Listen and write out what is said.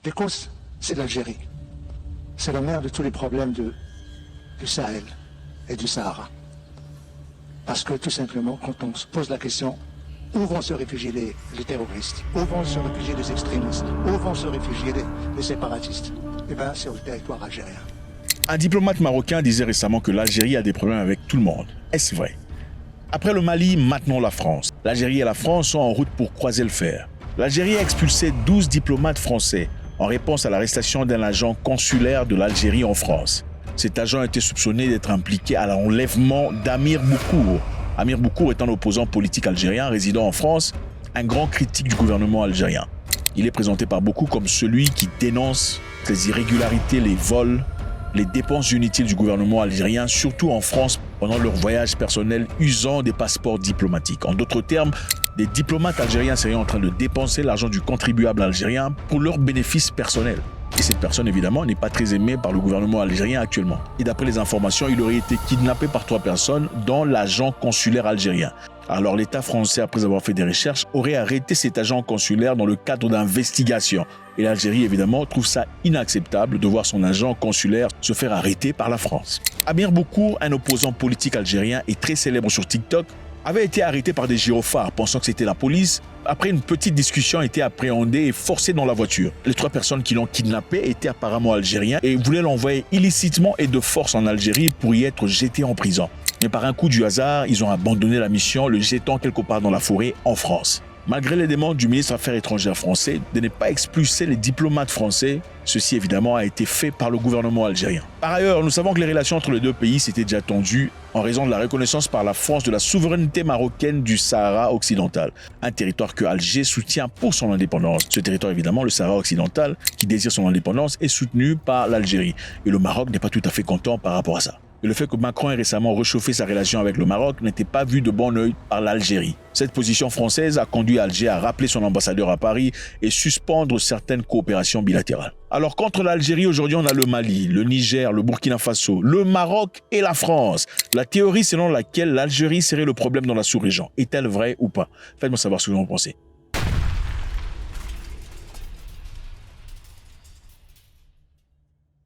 Les causes, c'est l'Algérie. C'est la mère de tous les problèmes du Sahel et du Sahara. Parce que tout simplement, quand on se pose la question, où vont se réfugier les terroristes? Où vont se réfugier les extrémistes? Où vont se réfugier les séparatistes? Eh bien, c'est au territoire algérien. Un diplomate marocain disait récemment que l'Algérie a des problèmes avec tout le monde. Est-ce vrai? Après le Mali, maintenant la France. L'Algérie et la France sont en route pour croiser le fer. L'Algérie a expulsé 12 diplomates français en réponse à l'arrestation d'un agent consulaire de l'Algérie en France. Cet agent était soupçonné d'être impliqué à l'enlèvement d'Amir Boukour. Amir Boukour est un opposant politique algérien résidant en France, un grand critique du gouvernement algérien. Il est présenté par beaucoup comme celui qui dénonce les irrégularités, les vols, les dépenses inutiles du gouvernement algérien, surtout en France, pendant leur voyage personnel usant des passeports diplomatiques. En d'autres termes, des diplomates algériens seraient en train de dépenser l'argent du contribuable algérien pour leurs bénéfices personnels. Et cette personne, évidemment, n'est pas très aimée par le gouvernement algérien actuellement. Et d'après les informations, il aurait été kidnappé par 3 personnes, dont l'agent consulaire algérien. Alors l'État français, après avoir fait des recherches, aurait arrêté cet agent consulaire dans le cadre d'investigations. Et l'Algérie, évidemment, trouve ça inacceptable de voir son agent consulaire se faire arrêter par la France. Amir Boukour, un opposant politique algérien et très célèbre sur TikTok, avait été arrêté par des gyrophares pensant que c'était la police. Après une petite discussion, a été appréhendé et forcé dans la voiture. Les 3 personnes qui l'ont kidnappé étaient apparemment algériens et voulaient l'envoyer illicitement et de force en Algérie pour y être jeté en prison. Mais par un coup du hasard, ils ont abandonné la mission, le jetant quelque part dans la forêt en France. Malgré les demandes du ministre des Affaires étrangères français de ne pas expulser les diplomates français, ceci évidemment a été fait par le gouvernement algérien. Par ailleurs, nous savons que les relations entre les deux pays s'étaient déjà tendues en raison de la reconnaissance par la France de la souveraineté marocaine du Sahara occidental, un territoire que Alger soutient pour son indépendance. Ce territoire évidemment, le Sahara occidental, qui désire son indépendance, est soutenu par l'Algérie. Et le Maroc n'est pas tout à fait content par rapport à ça. Et le fait que Macron ait récemment réchauffé sa relation avec le Maroc n'était pas vu de bon œil par l'Algérie. Cette position française a conduit Alger à rappeler son ambassadeur à Paris et suspendre certaines coopérations bilatérales. Alors contre l'Algérie, aujourd'hui on a le Mali, le Niger, le Burkina Faso, le Maroc et la France. La théorie selon laquelle l'Algérie serait le problème dans la sous-région, est-elle vraie ou pas? Faites-moi savoir ce que vous en pensez.